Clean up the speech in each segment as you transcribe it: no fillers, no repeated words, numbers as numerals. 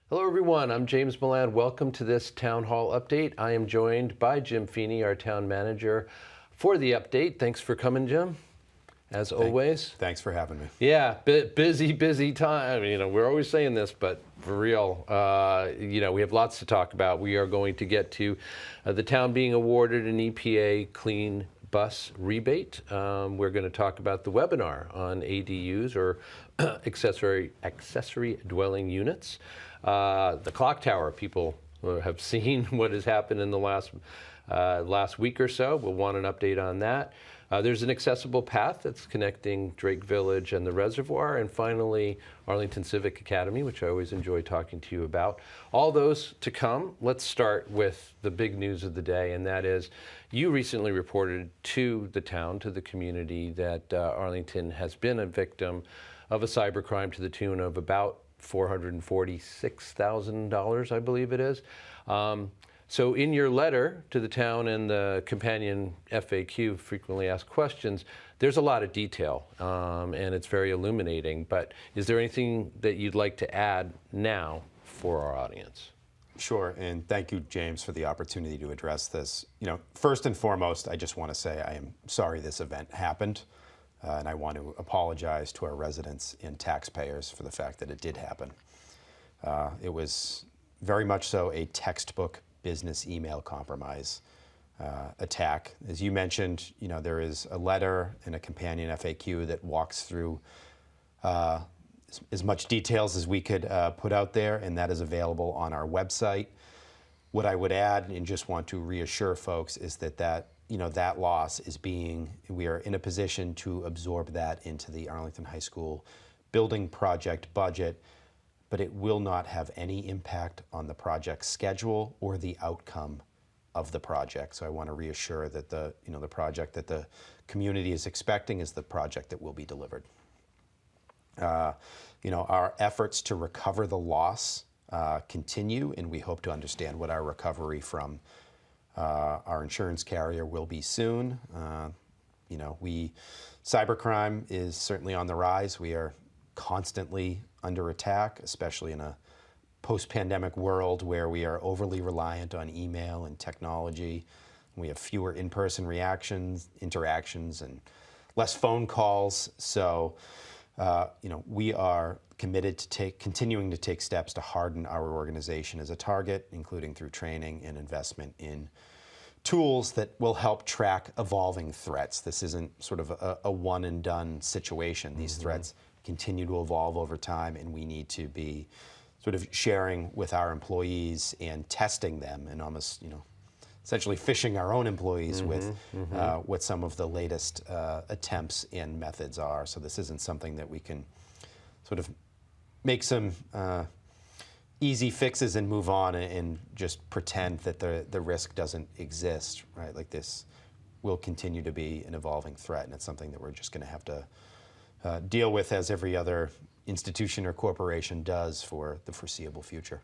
Hello everyone, I'm James Milan. Welcome to this Town Hall update. I am joined by Jim Feeney, our Town Manager, for the update. Thanks for coming, Jim, as always. Thanks for having me. Yeah, busy time. We're always saying this, but for real, we have lots to talk about. We are going to get to the town being awarded an EPA clean bus rebate. We're going to talk about the webinar on ADUs, or accessory dwelling units. The clock tower, people have seen what has happened in the last week or so. We'll want an update on that. There's an accessible path that's connecting Drake Village and the Reservoir, and finally Arlington Civic Academy, which I always enjoy talking to you about. All those to come. Let's start with the big news of the day, and that is you recently reported to the town, to the community, that Arlington has been a victim of a cybercrime to the tune of about $446,000, I believe it is. So in your letter to the town and the companion FAQ, frequently asked questions, there's a lot of detail, and it's very illuminating. But is there anything that you'd like to add now for our audience? Sure, and thank you, James, for the opportunity to address this. First and foremost, I just want to say I am sorry this event happened, and I want to apologize to our residents and taxpayers for the fact that it did happen. It was very much so a textbook business email compromise attack. As you mentioned, there is a letter and a companion FAQ that walks through as much details as we could put out there, and that is available on our website. What I would add, and just want to reassure folks, is that loss is we are in a position to absorb that into the Arlington High School building project budget, but it will not have any impact on the project schedule or the outcome of the project. So I want to reassure that the project that the community is expecting is the project that will be delivered. Our efforts to recover the loss continue, and we hope to understand what our recovery from our insurance carrier will be soon. Cybercrime is certainly on the rise. We are constantly under attack, especially in a post-pandemic world where we are overly reliant on email and technology. We have fewer in-person interactions, and less phone calls. So, we are committed to continuing to take steps to harden our organization as a target, including through training and investment in tools that will help track evolving threats. This isn't sort of a one and done situation. These threats continue to evolve over time, and we need to be sort of sharing with our employees and testing them, and almost, essentially fishing our own employees with what some of the latest attempts and methods are. So this isn't something that we can sort of make some easy fixes and move on and just pretend that the risk doesn't exist, right? Like, this will continue to be an evolving threat, and it's something that we're just going to have to deal with, as every other institution or corporation does, for the foreseeable future.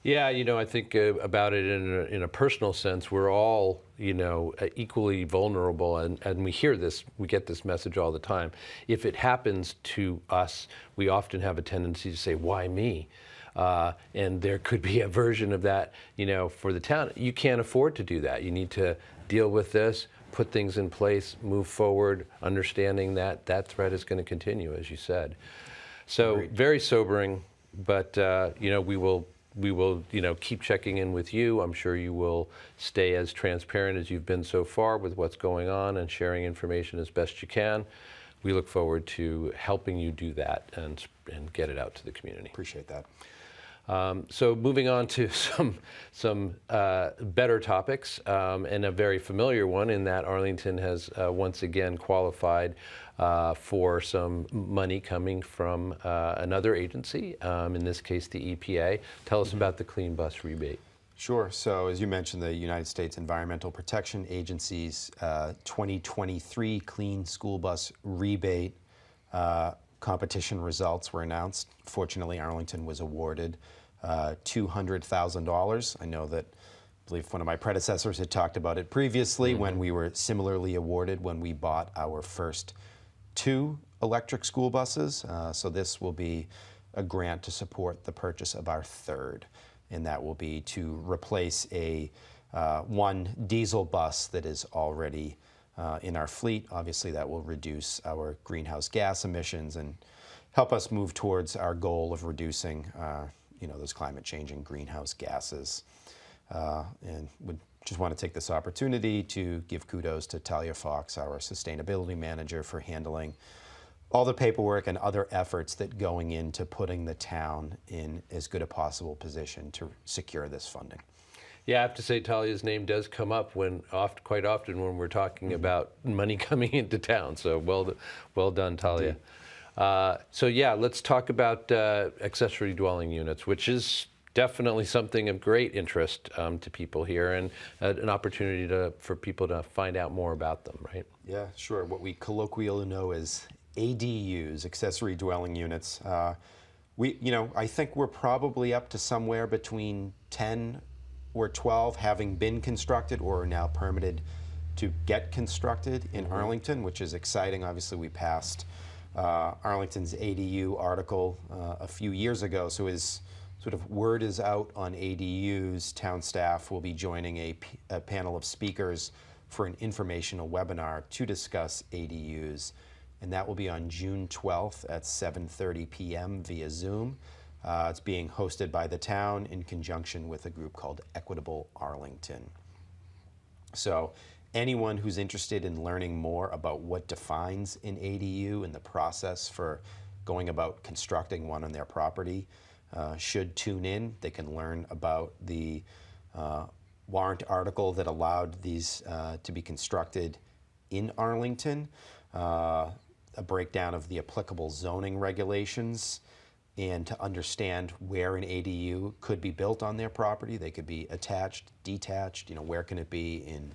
Yeah, I think about it in a personal sense. We're all, equally vulnerable, and we hear this, we get this message all the time. If it happens to us, we often have a tendency to say, why me? And there could be a version of that, for the town. You can't afford to do that. You need to deal with this, put things in place, move forward, understanding that that threat is going to continue, as you said. So Agreed. Very sobering, but we will keep checking in with you. I'm sure you will stay as transparent as you've been so far with what's going on and sharing information as best you can. We look forward to helping you do that and get it out to the community. Appreciate that. So moving on to some better topics, and a very familiar one, in that Arlington has once again qualified for some money coming from another agency, in this case the EPA. Tell us about the Clean Bus Rebate. Sure. So as you mentioned, the United States Environmental Protection Agency's 2023 Clean School Bus Rebate competition results were announced. Fortunately, Arlington was awarded $200,000. I know that, I believe one of my predecessors had talked about it previously, when we were similarly awarded when we bought our first 2 electric school buses. So this will be a grant to support the purchase of our third, and that will be to replace a one diesel bus that is already in our fleet. Obviously, that will reduce our greenhouse gas emissions and help us move towards our goal of reducing those climate changing greenhouse gases. And would just want to take this opportunity to give kudos to Talia Fox, our sustainability manager, for handling all the paperwork and other efforts that going into putting the town in as good a possible position to secure this funding. Yeah, I have to say Talia's name does come up quite often when we're talking about money coming into town. So well done, Talia. So yeah, let's talk about accessory dwelling units, which is definitely something of great interest to people here, and an opportunity for people to find out more about them, right? Yeah, sure. What we colloquially know as ADUs, accessory dwelling units. I think we're probably up to somewhere between 10 or 12 having been constructed or are now permitted to get constructed in Arlington, which is exciting. Obviously, we passed Arlington's ADU article a few years ago, so as sort of word is out on ADUs, town staff will be joining a panel of speakers for an informational webinar to discuss ADUs, and that will be on June 12th at 7:30 p.m. via Zoom. It's being hosted by the town in conjunction with a group called Equitable Arlington. So anyone who's interested in learning more about what defines an ADU and the process for going about constructing one on their property should tune in. They can learn about the warrant article that allowed these to be constructed in Arlington, a breakdown of the applicable zoning regulations, and to understand where an ADU could be built on their property. They could be attached, detached, where can it be in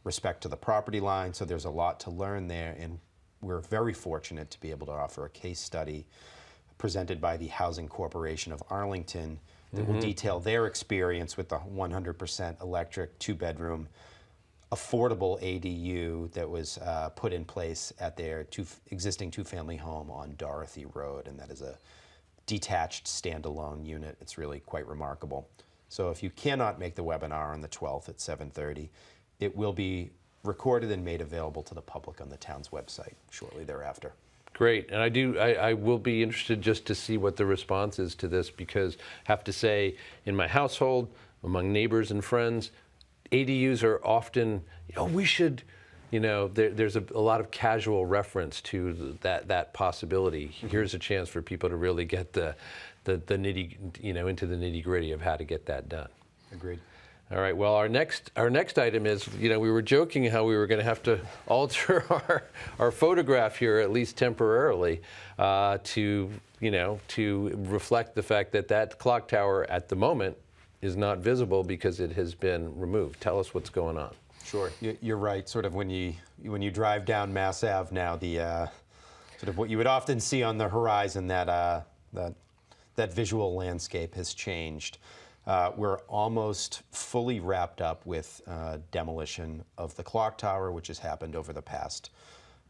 respect to the property line. So there's a lot to learn there, and we're very fortunate to be able to offer a case study presented by the Housing Corporation of Arlington that will detail their experience with the 100% electric, 2-bedroom, affordable ADU that was put in place at their existing two-family home on Dorothy Road, and that is a detached standalone unit. It's really quite remarkable. So if you cannot make the webinar on the 12th at 7:30, it will be recorded and made available to the public on the town's website shortly thereafter. Great, and I will be interested just to see what the response is to this, because I have to say, in my household, among neighbors and friends, ADUs are often, we should, there's a lot of casual reference to that possibility. Here's a chance for people to really get the into the nitty gritty of how to get that done. Agreed. All right. Well, our next item is, we were joking how we were going to have to alter our photograph here, at least temporarily, to reflect the fact that clock tower at the moment is not visible because it has been removed. Tell us what's going on. Sure. You're right. Sort of when you drive down Mass Ave now, the sort of what you would often see on the horizon, that visual landscape has changed. We're almost fully wrapped up with demolition of the clock tower, which has happened over the past,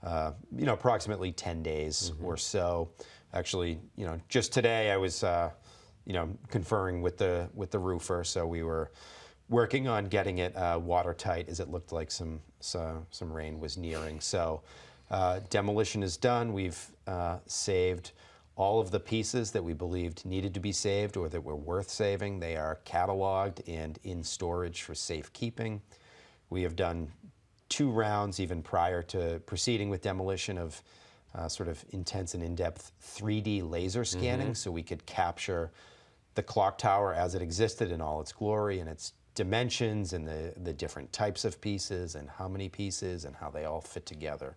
approximately 10 days or so. Actually, just today I was, conferring with the roofer, so we were working on getting it watertight, as it looked like some rain was nearing. So demolition is done. We've saved all of the pieces that we believed needed to be saved or that were worth saving. They are cataloged and in storage for safekeeping. We have done 2 rounds, even prior to proceeding with demolition, of sort of intense and in-depth 3D laser scanning, so we could capture the clock tower as it existed in all its glory and its dimensions and the different types of pieces and how many pieces and how they all fit together.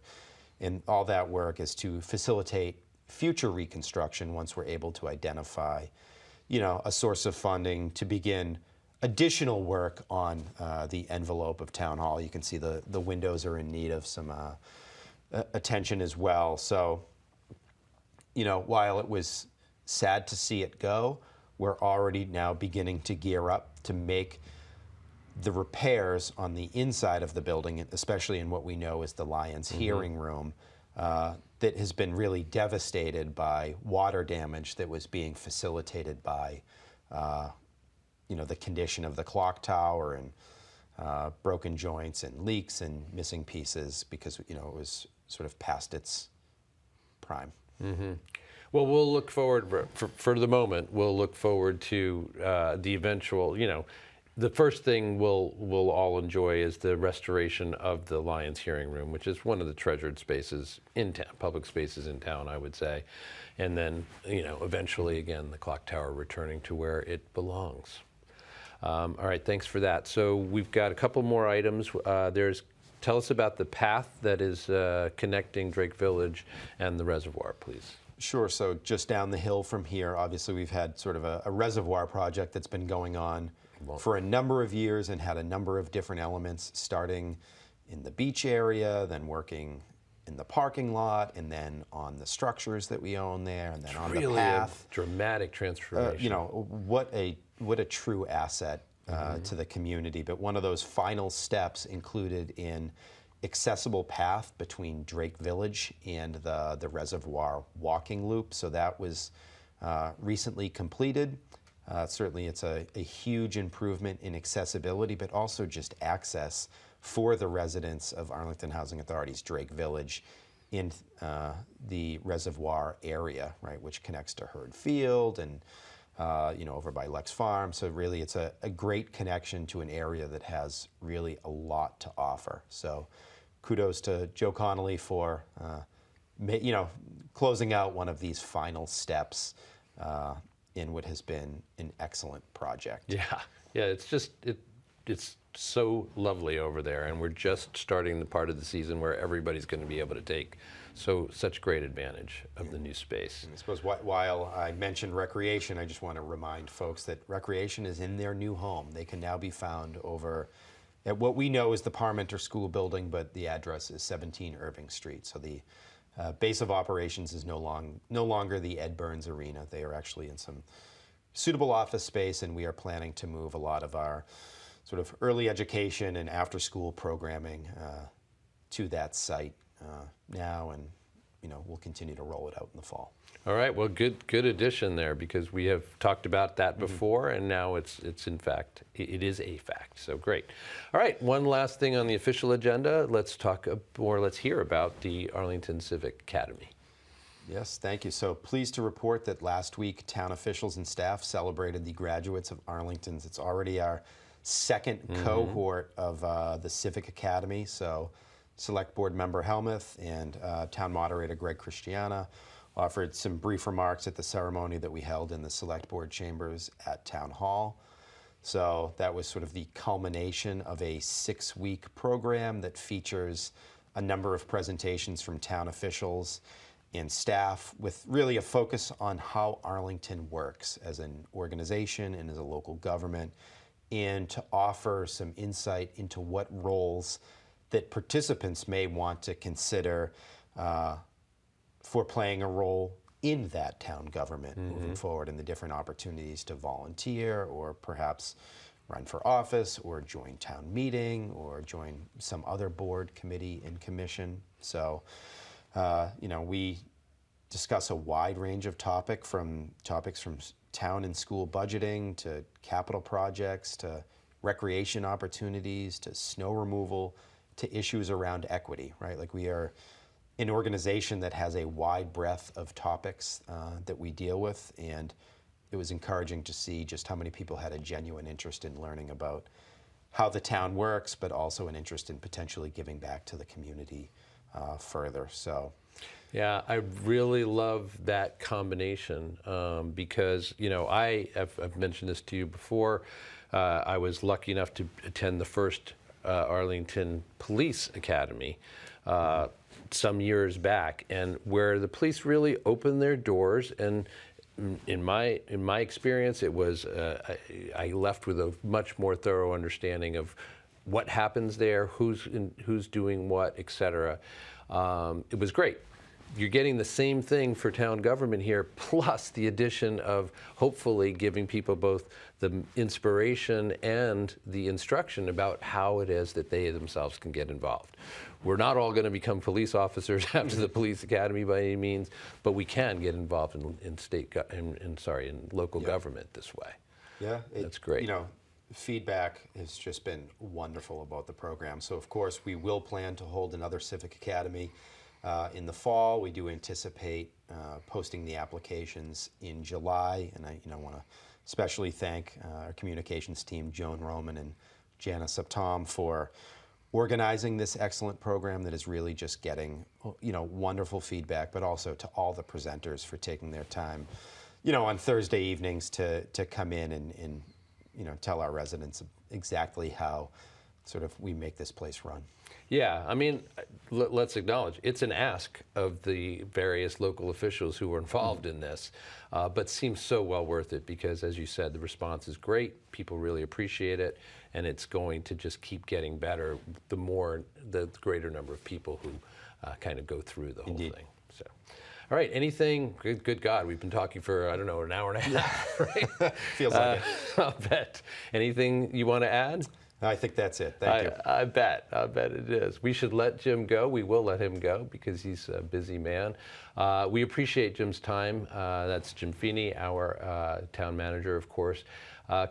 And all that work is to facilitate future reconstruction once we're able to identify, a source of funding to begin additional work on the envelope of Town Hall. You can see the windows are in need of some attention as well. So, while it was sad to see it go, we're already now beginning to gear up to make the repairs on the inside of the building, especially in what we know is the Lyons Hearing Room, that has been really devastated by water damage that was being facilitated by the condition of the clock tower and broken joints and leaks and missing pieces because it was sort of past its prime. Mm-hmm. Well, we'll look forward, for the moment, we'll look forward to the eventual, the first thing we'll all enjoy is the restoration of the Lyons Hearing Room, which is one of the treasured spaces in town, public spaces in town, I would say. And then, eventually, again, the clock tower returning to where it belongs. All right, thanks for that. So we've got a couple more items. Tell us about the path that is connecting Drake Village and the reservoir, please. Sure. So just down the hill from here, obviously we've had sort of a reservoir project that's been going on for a number of years and had a number of different elements, starting in the beach area, then working in the parking lot, and then on the structures that we own there, and then on the path. A dramatic transformation. What a true asset to the community. But one of those final steps included in accessible path between Drake Village and the Reservoir walking loop. So that was recently completed. Certainly it's a huge improvement in accessibility, but also just access for the residents of Arlington Housing Authority's Drake Village in the Reservoir area, right, which connects to Hurd Field and over by Lex Farm. So really it's a great connection to an area that has really a lot to offer. So kudos to Joe Connolly for closing out one of these final steps in what has been an excellent project. Yeah, it's so lovely over there, and we're just starting the part of the season where everybody's going to be able to take such great advantage of the new space. And I suppose while I mentioned recreation, I just want to remind folks that recreation is in their new home. They can now be found over at what we know is the Parmenter School building, but the address is 17 Irving Street. So the base of operations is no longer the Ed Burns Arena. They are actually in some suitable office space, and we are planning to move a lot of our sort of early education and after-school programming to that site now, and we'll continue to roll it out in the fall. All right, well, good addition there, because we have talked about that before, and now it is a fact. So great. All right, one last thing on the official agenda. Let's hear about the Arlington Civic Academy. Yes, thank you. So pleased to report that last week town officials and staff celebrated the graduates of Arlington's. It's already our second cohort of the Civic Academy. So Select Board Member Helmuth and Town Moderator Greg Christiana offered some brief remarks at the ceremony that we held in the Select Board chambers at Town Hall. So that was sort of the culmination of a 6-week program that features a number of presentations from town officials and staff, with really a focus on how Arlington works as an organization and as a local government, and to offer some insight into what roles that participants may want to consider for playing a role in that town government moving forward, and the different opportunities to volunteer or perhaps run for office or join town meeting or join some other board, committee, and commission. So, we discuss a wide range of topics from town and school budgeting to capital projects to recreation opportunities to snow removal to issues around equity, right? Like, we are an organization that has a wide breadth of topics that we deal with, and it was encouraging to see just how many people had a genuine interest in learning about how the town works, but also an interest in potentially giving back to the community further. So, yeah, I really love that combination because, I've mentioned this to you before. I was lucky enough to attend the first Arlington Police Academy some years back, and where the police really opened their doors. And in my experience, it was I left with a much more thorough understanding of what happens there, who's doing what, etc. It was great. you're getting the same thing for town government here, plus the addition of hopefully giving people both the inspiration and the instruction about how it is that they themselves can get involved. We're not all going to become police officers after the police academy by any means, but we can get involved in local government this way. Yeah, that's great. You know, feedback has just been wonderful about the program. So of course we will plan to hold another Civic Academy in the fall. We do anticipate posting the applications in July, and I want to especially thank our communications team, Joan Roman and Jana Suptom, for organizing this excellent program that is really just getting wonderful feedback, but also to all the presenters for taking their time on Thursday evenings to come in and tell our residents exactly how sort of we make this place run. Yeah, I mean, let's acknowledge it's an ask of the various local officials who were involved in this, but seems so well worth it because, as you said, the response is great. People really appreciate it, and it's going to just keep getting better the greater number of people who kind of go through the whole thing. So. All right, anything, good God, we've been talking for, I don't know, an hour and a half, right? Feels like it. I'll bet. Anything you want to add? I think that's it. Thank you. I bet it is. We should let Jim go. We will let him go because he's a busy man. We appreciate Jim's time. That's Jim Feeney, our town manager, of course,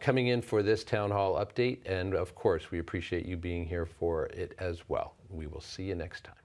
coming in for this town hall update. And of course, we appreciate you being here for it as well. We will see you next time.